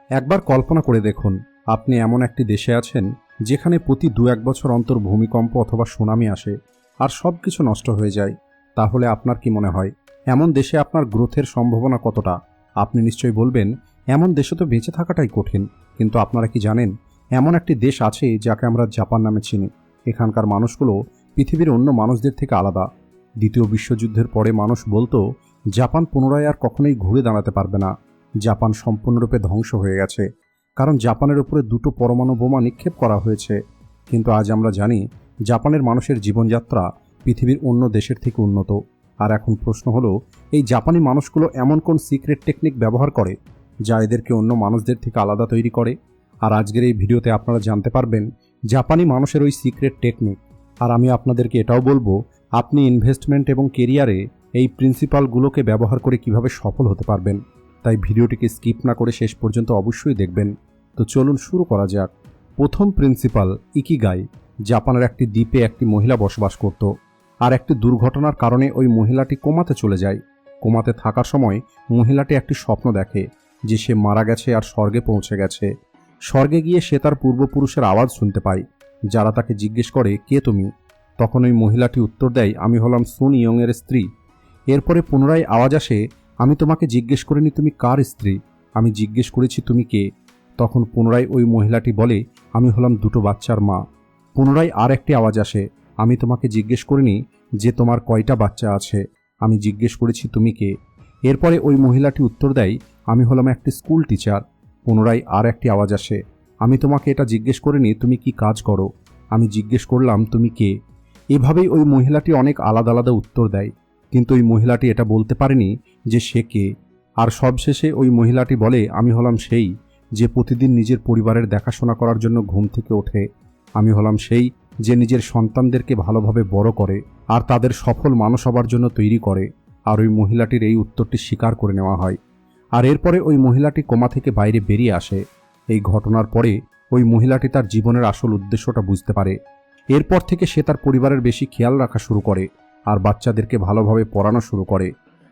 একবার কল্পনা করে দেখুন, আপনি এমন একটি দেশে আছেন যেখানে প্রতি 2-1 বছর অন্তর ভূমিকম্প অথবা সুনামি আসে আর সব কিছু নষ্ট হয়ে যায়। তাহলে আপনার কি মনে হয় এমন দেশে আপনার গ্রোথের সম্ভাবনা কতটা? আপনি নিশ্চয়ই বলবেন, এমন দেশে তো বেঁচে থাকাটাই কঠিন। কিন্তু আপনারা কি জানেন, এমন একটি দেশ আছে যাকে আমরা জাপান নামে চিনি। এখানকার মানুষগুলো পৃথিবীর অন্য মানুষদের থেকে আলাদা। দ্বিতীয় বিশ্বযুদ্ধের পরে মানুষ বলতো জাপান পুনরায় আর কখনোই ঘুরে দাঁড়াতে পারবে না। জাপান সম্পূর্ণরূপে ধ্বংস হয়ে গেছে, কারণ জাপানের উপরে 2টো পরমাণু বোমা নিক্ষেপ করা হয়েছে। কিন্তু আজ আমরা জানি জাপানের মানুষের জীবনযাত্রা পৃথিবীর অন্য দেশের থেকে উন্নত। আর এখন প্রশ্ন হলো, এই জাপানি মানুষগুলো এমন কোন সিক্রেট টেকনিক ব্যবহার করে যা এদেরকে অন্য মানুষদের থেকে আলাদা তৈরি করে? আর আজকের এই ভিডিওতে আপনারা জানতে পারবেন জাপানি মানুষের ওই সিক্রেট টেকনিক। আর আমি আপনাদেরকে এটাও বলবো, আপনি ইনভেস্টমেন্ট এবং কেরিয়ারে এই প্রিন্সিপালগুলোকে ব্যবহার করে কিভাবে সফল হতে পারবেন। তাই ভিডিওটিকে স্কিপ না করে শেষ পর্যন্ত অবশ্যই দেখবেন। তো চলুন শুরু করা যাক। প্রথম প্রিন্সিপাল, ইকিগাই। জাপানের একটি দ্বীপে একটি মহিলা বসবাস করত। আর একটি দুর্ঘটনার কারণে ওই মহিলাটি কোমাতে চলে যায়। কোমাতে থাকার সময় মহিলাটি একটি স্বপ্ন দেখে যে সে মারা গেছে আর স্বর্গে পৌঁছে গেছে। স্বর্গে গিয়ে সে তার পূর্বপুরুষের আওয়াজ শুনতে পায়, যারা তাকে জিজ্ঞেস করে, কে তুমি? তখন ওই মহিলাটি উত্তর দেয়, আমি হলাম সুন ইয়ংয়ের স্ত্রী। এরপরে পুনরায় আওয়াজ আসে, আমি তোমাকে জিজ্ঞেস করিনি তুমি কার স্ত্রী, আমি জিজ্ঞেস করেছি তুমি কে। তখন পুনরায় ওই মহিলাটি বলে, আমি হলাম 2টো বাচ্চার মা। পুনরায় আর একটি আওয়াজ আসে, আমি তোমাকে জিজ্ঞেস করিনি যে তোমার কয়টা বাচ্চা আছে, আমি জিজ্ঞেস করেছি তুমি কে। এরপরে ওই মহিলাটি উত্তর দেয়, আমি হলাম একটি স্কুল টিচার। পুনরায় আর একটি আওয়াজ আসে, আমি তোমাকে এটা জিজ্ঞেস করিনি তুমি কি কাজ করো, আমি জিজ্ঞেস করলাম তুমি কে। এভাবেই ওই মহিলাটি অনেক আলাদা আলাদা উত্তর দেয়, কিন্তু ওই মহিলাটি এটা বলতে পারেনি যে সে কে। আর সবশেষে ওই মহিলাটি বলে, আমি হলাম সেই যে প্রতিদিন নিজের পরিবারের দেখাশোনা করার জন্য ঘুম থেকে ওঠে। আমি হলাম সেই যে নিজের সন্তানদেরকে ভালোভাবে বড় করে আর তাদের সফল মানুষ হবার জন্য তৈরি করে। আর ওই মহিলাটির এই উত্তরটি স্বীকার করে নেওয়া হয়। আর এরপরে ওই মহিলাটি কোমা থেকে বাইরে বেরিয়ে আসে। এই ঘটনার পরে ওই মহিলাটি তার জীবনের আসল উদ্দেশ্যটা বুঝতে পারে। এরপর থেকে সে তার পরিবারের বেশি খেয়াল রাখা শুরু করে আর বাচ্চাদেরকে ভালোভাবে পড়ানো শুরু করে।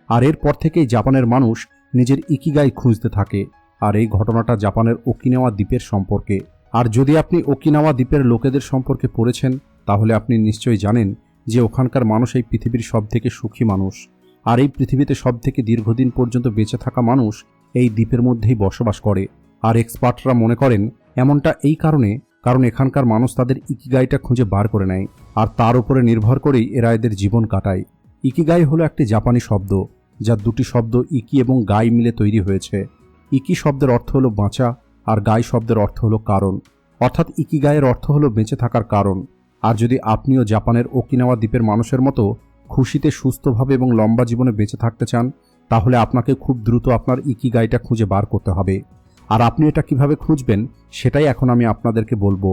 আর এরপর থেকেই জাপানের মানুষ নিজের ইকিগাই খুঁজতে থাকে। আর এই ঘটনাটা জাপানের ওকিনাওয়া দ্বীপের সম্পর্কে। আর যদি আপনি ওকিনাওয়া দ্বীপের লোকেদের সম্পর্কে পড়েছেন, তাহলে আপনি নিশ্চয়ই জানেন যে ওখানকার মানুষ এই পৃথিবীর সবথেকে সুখী মানুষ। আর এই পৃথিবীতে সবথেকে দীর্ঘদিন পর্যন্ত বেঁচে থাকা মানুষ এই দ্বীপের মধ্যেই বসবাস করে। আর এক্সপার্টরা মনে করেন এমনটা এই কারণ এখানকার মানুষ তাদের ইকিগাইটা খুঁজে বার করে নেয় আর তার উপরে নির্ভর করেই এরা এদের জীবন কাটায়। ইকিগাই হলো একটি জাপানি শব্দ, যা 2টি শব্দ ইকি এবং গাই মিলে তৈরি হয়েছে। ইকি শব্দের অর্থ হলো বাঁচা আর গাই শব্দের অর্থ হলো কারণ। অর্থাৎ ইকিগাইয়ের অর্থ হলো বেঁচে থাকার কারণ। আর যদি আপনিও জাপানের ওকিনাওয়া দ্বীপের মানুষের মতো খুশিতে, সুস্থভাবে এবং লম্বা জীবনে বেঁচে থাকতে চান, তাহলে আপনাকে খুব দ্রুত আপনার ইকিগাইটা খুঁজে বার করতে হবে। আর আপনি এটা কিভাবে খুঁজবেন সেটাই এখন আমি আপনাদেরকে বলবো।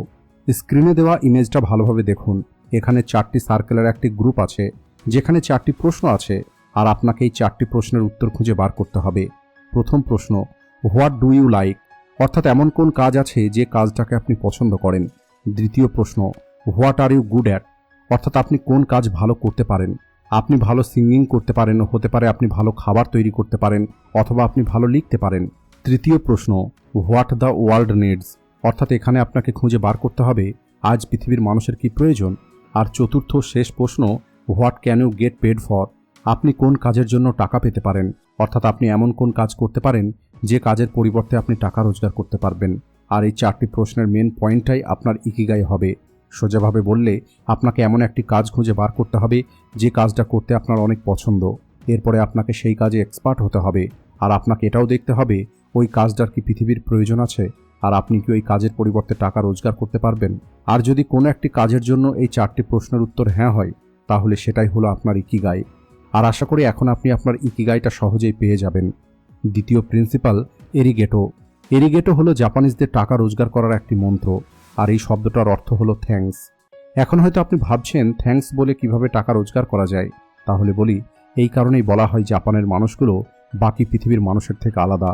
স্ক্রিনে দেওয়া ইমেজটা ভালোভাবে দেখুন। এখানে 4টি সার্কেলের একটি গ্রুপ আছে, যেখানে 4টি প্রশ্ন আছে। আর আপনাকে এই 4টি প্রশ্নের উত্তর খুঁজে বার করতে হবে। প্রথম প্রশ্ন, হোয়াট ডু ইউ লাইক? অর্থাৎ এমন কোন কাজ আছে যে কাজটাকে আপনি পছন্দ করেন। দ্বিতীয় প্রশ্ন, what are you good at? অর্থাৎ আপনি কোন কাজ ভালো করতে পারেন। আপনি ভালো সিঙ্গিং করতে পারেন, হতে পারে আপনি ভালো খাবার তৈরি করতে পারেন, অথবা আপনি ভালো লিখতে পারেন। তৃতীয় প্রশ্ন, হোয়াট দ্য ওয়ার্ল্ড নিডস? অর্থাৎ এখানে আপনাকে খুঁজে বার করতে হবে আজ পৃথিবীর মানুষের কি প্রয়োজন। আর চতুর্থ শেষ প্রশ্ন, what can you get paid for? আপনি কোন কাজের জন্য টাকা পেতে পারেন। অর্থাৎ আপনি এমন কোন কাজ করতে পারেন যে কাজের পরিবর্তে আপনি টাকা রোজগার করতে পারবেন। আর এই 4টি প্রশ্নের মেন পয়েন্টটাই আপনার ইকিগাই হবে। সোজাভাবে বললে, আপনাকে এমন একটি কাজ খুঁজে বার করতে হবে যে কাজটা করতে আপনার অনেক পছন্দ। এরপরে আপনাকে সেই কাজে এক্সপার্ট হতে হবে। আর আপনাকে এটাও দেখতে হবে ওই কাজটার কি পৃথিবীর প্রয়োজন আছে, আর আপনি কি ওই কাজের পরিবর্তে টাকা রোজগার করতে পারবেন। আর যদি কোনো একটি কাজের জন্য এই 4টি প্রশ্নের উত্তর হ্যাঁ হয়, তাহলে সেটাই হলো আপনার ইকিগাই। আর আশা করি এখন আপনি আপনার ইকিগাইটা সহজেই পেয়ে যাবেন। দ্বিতীয় প্রিন্সিপাল, এরিগেটো। এরিগেটো হলো জাপানিজদের টাকা রোজগার করার একটি মন্ত্র। আর এই শব্দটার অর্থ হলো থ্যাঙ্কস। এখন হয়তো আপনি ভাবছেন থ্যাঙ্কস বলে কিভাবে টাকা রোজগার করা যায়। তাহলে বলি, এই কারণেই বলা হয় জাপানের মানুষগুলো বাকি পৃথিবীর মানুষের থেকে আলাদা।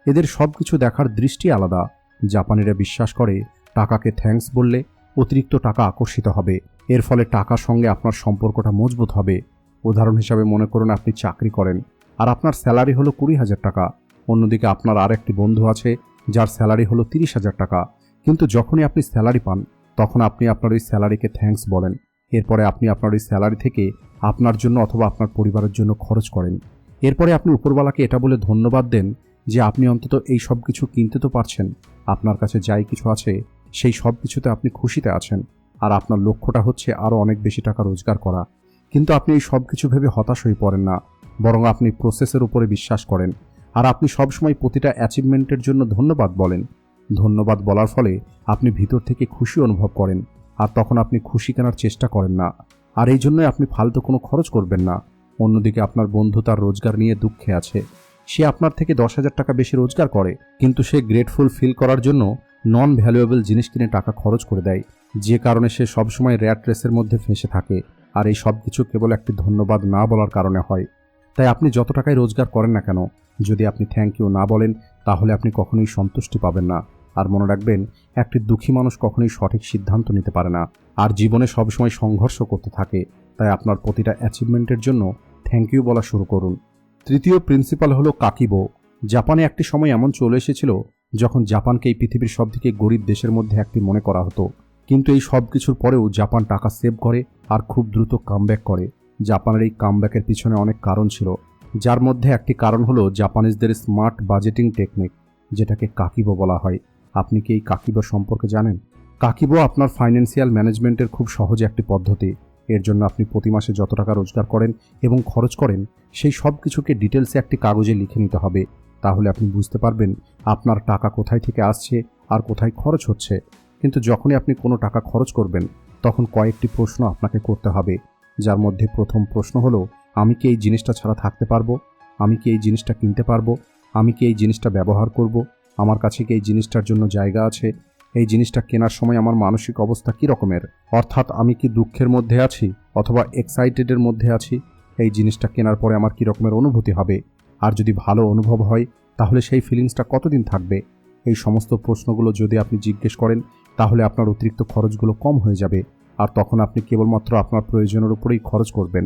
এদের সব কিছু দেখার দৃষ্টি আলাদা। জাপানিরা বিশ্বাস করে টাকাকে থ্যাঙ্কস বললে অতিরিক্ত টাকা আকর্ষিত হবে। এর ফলে টাকার সঙ্গে আপনার সম্পর্কটা মজবুত হবে। উদাহরণ হিসাবে মনে করুন আপনি চাকরি করেন আর আপনার স্যালারি হলো 20,000 টাকা। অন্যদিকে আপনার আর একটি বন্ধু আছে, যার স্যালারি হলো 30,000 টাকা, কিন্তু যখনই আপনি স্যালারি পান তখন আপনি আপনার ওই স্যালারিকে থ্যাঙ্কস বলেন। এরপরে আপনি আপনার ওই স্যালারি থেকে আপনার জন্য অথবা আপনার পরিবারের জন্য খরচ করেন। এরপরে আপনি উপরওয়ালাকে এটা বলে ধন্যবাদ দেন যে আপনি অন্তত এই সব কিছু কিনতে তো পারছেন, আপনার কাছে যাই কিছু আছে সেই সব কিছুতে আপনি খুশিতে আছেন, আর আপনার লক্ষ্যটা হচ্ছে আরও অনেক বেশি টাকা রোজগার করা। কিন্তু আপনি এই সব কিছু ভেবে হতাশ হয়ে পড়েন না, বরং আপনি প্রসেসের উপরে বিশ্বাস করেন, আর আপনি সবসময় প্রতিটা অ্যাচিভমেন্টের জন্য ধন্যবাদ বলেন। ধন্যবাদ বলার ফলে আপনি ভিতর থেকে খুশি অনুভব করেন, আর তখন আপনি খুশি কেনার চেষ্টা করেন না, আর এই জন্যই আপনি ফালতু কোনো খরচ করবেন না। অন্যদিকে আপনার বন্ধু তার রোজগার নিয়ে দুঃখে আছে, সে আপনার থেকে 10,000 টাকা বেশি রোজগার করে, কিন্তু সে গ্রেটফুল ফিল করার জন্য নন ভ্যালুয়েবল জিনিস কিনে টাকা খরচ করে দেয়, যে কারণে সে সবসময় র্যাট রেসের মধ্যে ফেঁসে থাকে। আর এই সব কিছু কেবল একটি ধন্যবাদ না বলার কারণে হয়। তাই আপনি যত টাকাই রোজগার করেন না কেন, যদি আপনি থ্যাংক ইউ না বলেন তাহলে আপনি কখনোই সন্তুষ্টি পাবেন না। আর মনে রাখবেন, একটি দুঃখী মানুষ কখনোই সঠিক সিদ্ধান্ত নিতে পারে না, আর জীবনে সবসময় সংঘর্ষ করতে থাকে। তাই আপনার প্রতিটা অ্যাচিভমেন্টের জন্য থ্যাংক ইউ বলা শুরু করুন। তৃতীয় প্রিন্সিপাল হলো কাকিবো। জাপানে একটি সময় এমন চলে এসেছিল যখন জাপানকে এই পৃথিবীর সবথেকে গরিব দেশের মধ্যে একটি মনে করা হতো, কিন্তু এই সব কিছুর পরেও জাপান টাকা সেভ করে আর খুব দ্রুত কামব্যাক করে। জাপানের এই কামব্যাকের পিছনে অনেক কারণ ছিল, যার মধ্যে একটি কারণ হলো জাপানিজদের স্মার্ট বাজেটিং টেকনিক, যেটাকে কাকিবো বলা হয়। আপনি কি এই কাকিবো সম্পর্কে জানেন? কাকিবো আপনার ফাইন্যান্সিয়াল ম্যানেজমেন্টের খুব সহজ একটি পদ্ধতি। এর জন্য আপনি প্রতি মাসে যত টাকা রোজগার করেন এবং খরচ করেন সেই সব কিছুকে ডিটেলসে একটি কাগজে লিখে নিতে হবে। তাহলে আপনি বুঝতে পারবেন আপনার টাকা কোথায় থেকে আসছে আর কোথায় খরচ হচ্ছে। কিন্তু যখনই আপনি কোনো টাকা খরচ করবেন তখন কয়েকটি প্রশ্ন আপনাকে করতে হবে, যার মধ্যে প্রথম প্রশ্ন হলো, আমি কি এই জিনিসটা ছাড়া থাকতে পারবো? আমি কি এই জিনিসটা কিনতে পারবো? আমি কি এই জিনিসটা ব্যবহার করব? আমার কাছে কি এই জিনিসটার জন্য জায়গা আছে? এই জিনিসটা কেনার সময় আমার মানসিক অবস্থা কী রকমের? অর্থাৎ আমি কি দুঃখের মধ্যে আছি অথবা এক্সাইটেডের মধ্যে আছি? এই জিনিসটা কেনার পরে আমার কী রকমের অনুভূতি হবে? আর যদি ভালো অনুভব হয় তাহলে সেই ফিলিংসটা কতদিন থাকবে? এই সমস্ত প্রশ্নগুলো যদি আপনি জিজ্ঞেস করেন তাহলে আপনার অতিরিক্ত খরচগুলো কম হয়ে যাবে, আর তখন আপনি কেবলমাত্র আপনার প্রয়োজনের উপরেই খরচ করবেন।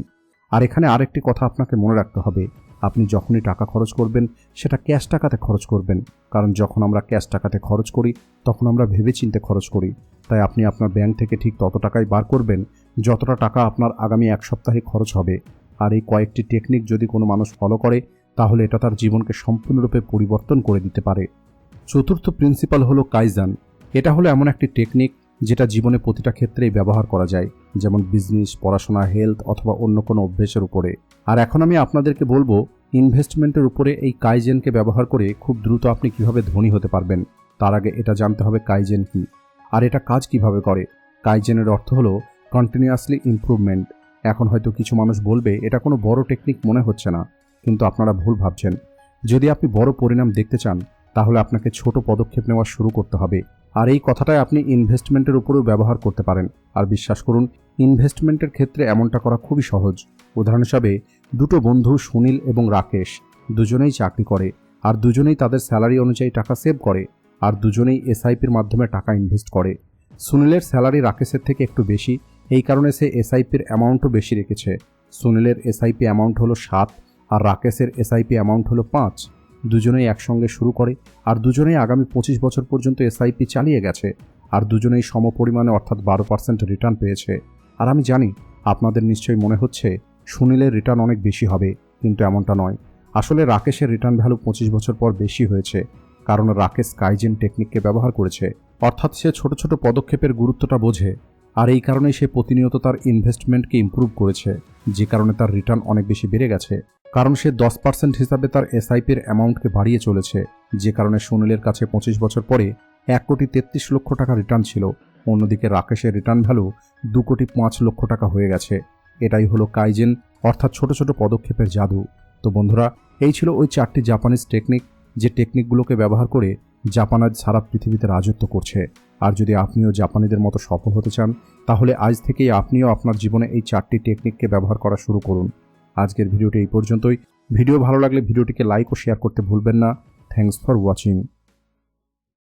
আর এখানে আরেকটি কথা আপনাকে মনে রাখতে হবে, আপনি যখনই টাকা খরচ করবেন সেটা ক্যাশ টাকাতে খরচ করবেন, কারণ যখন আমরা ক্যাশ টাকাতে খরচ করি তখন আমরা ভেবেচিন্তে খরচ করি। তাই আপনি আপনার ব্যাংক থেকে ঠিক তত টাকাই বার করবেন যতটা টাকা আপনার আগামী এক সপ্তাহে খরচ হবে। আর এই কয়েকটি টেকনিক যদি কোনো মানুষ ফলো করে তাহলে এটা তার জীবনকে সম্পূর্ণরূপে পরিবর্তন করে দিতে পারে। চতুর্থ প্রিন্সিপাল হলো কাইজান। এটা হলো এমন একটি টেকনিক যেটা জীবনে প্রতিটা ক্ষেত্রেই ব্যবহার করা যায়, যেমন বিজনেস, পড়াশোনা, হেলথ অথবা অন্য কোনো অভ্যেসের উপরে। আর এখন আমি আপনাদেরকে বলবো ইনভেস্টমেন্টের উপরে এই কাইজেনকে ব্যবহার করে খুব দ্রুত আপনি কিভাবে ধনী হতে পারবেন। তার আগে এটা জানতে হবে কাইজেন কি আর এটা কাজ কিভাবে করে। কাইজেনের অর্থ হলো কন্টিনিউয়াসলি ইমপ্রুভমেন্ট। এখন হয়তো কিছু মানুষ বলবে এটা কোনো বড় টেকনিক মনে হচ্ছে না, কিন্তু আপনারা ভুল ভাবছেন। যদি আপনি বড় পরিণাম দেখতে চান তাহলে আপনাকে ছোট পদক্ষেপ নেওয়া শুরু করতে হবে। আর এই কথাটাই আপনি ইনভেস্টমেন্টের উপরেও ব্যবহার করতে পারেন। আর বিশ্বাস করুন, ইনভেস্টমেন্টের ক্ষেত্রে এমনটা করা খুবই সহজ। উদাহরণ হিসাবে, দুটো বন্ধু সুনীল এবং রাকেশ দুজনেই চাকরি করে, আর দুজনেই তাদের স্যালারি অনুযায়ী টাকা সেভ করে, আর দুজনেই এসআইপির মাধ্যমে টাকা ইনভেস্ট করে। সুনীলের স্যালারি রাকেশের থেকে একটু বেশি, এই কারণে সে এসআইপির অ্যামাউন্টও বেশি রেখেছে। সুনীলের এসআইপি অ্যামাউন্ট হলো 7 আর রাকেশের এসআইপি অ্যামাউন্ট হলো 5। দুজনেই একসঙ্গে শুরু করে আর দুজনেই আগামী 25 বছর পর্যন্ত এসআইপি চালিয়ে গেছে, আর দুজনেই সমপরিমাণে অর্থাৎ 12% রিটার্ন পেয়েছে। আর আমি জানি আপনাদের নিশ্চয়ই মনে হচ্ছে সুনীলের রিটার্ন অনেক বেশি হবে, কিন্তু এমনটা নয়। আসলে রাকেশের রিটার্ন ভ্যালু 25 বছর পর বেশি হয়েছে, কারণ রাকেশ কাইজেন টেকনিককে ব্যবহার করেছে, অর্থাৎ সে ছোট ছোট পদক্ষেপের গুরুত্বটা বোঝে। আর এই কারণেই সে প্রতিনিয়ত তার ইনভেস্টমেন্টকে ইমপ্রুভ করেছে, যে কারণে তার রিটার্ন অনেক বেশি বেড়ে গেছে। কারণ সে 10% হিসাবে তার এসআইপির অ্যামাউন্টকে বাড়িয়ে চলেছে, যে কারণে সুনীলের কাছে 25 বছর পরে 1,33,00,000 টাকা রিটার্ন ছিল। অন্যদিকে রাকেশের রিটার্ন ভ্যালু 2,05,00,000 টাকা হয়ে গেছে। এটাই হলো কাইজেন, অর্থাৎ ছোট ছোট পদক্ষেপের জাদু। তো বন্ধুরা, এই ছিল ওই 4টি জাপানিজ টেকনিক, যে টেকনিকগুলোকে ব্যবহার করে জাপান আজ সারা পৃথিবীতে রাজত্ব করছে। আর যদি আপনিও জাপানিদের মতো সফল হতে চান তাহলে আজ থেকেই আপনিও আপনার জীবনে এই 4টি টেকনিককে ব্যবহার করা শুরু করুন। আজকের ভিডিওটি এই পর্যন্তই। ভিডিও ভালো লাগলে ভিডিওটিকে লাইক ও শেয়ার করতে ভুলবেন না। Thanks for watching.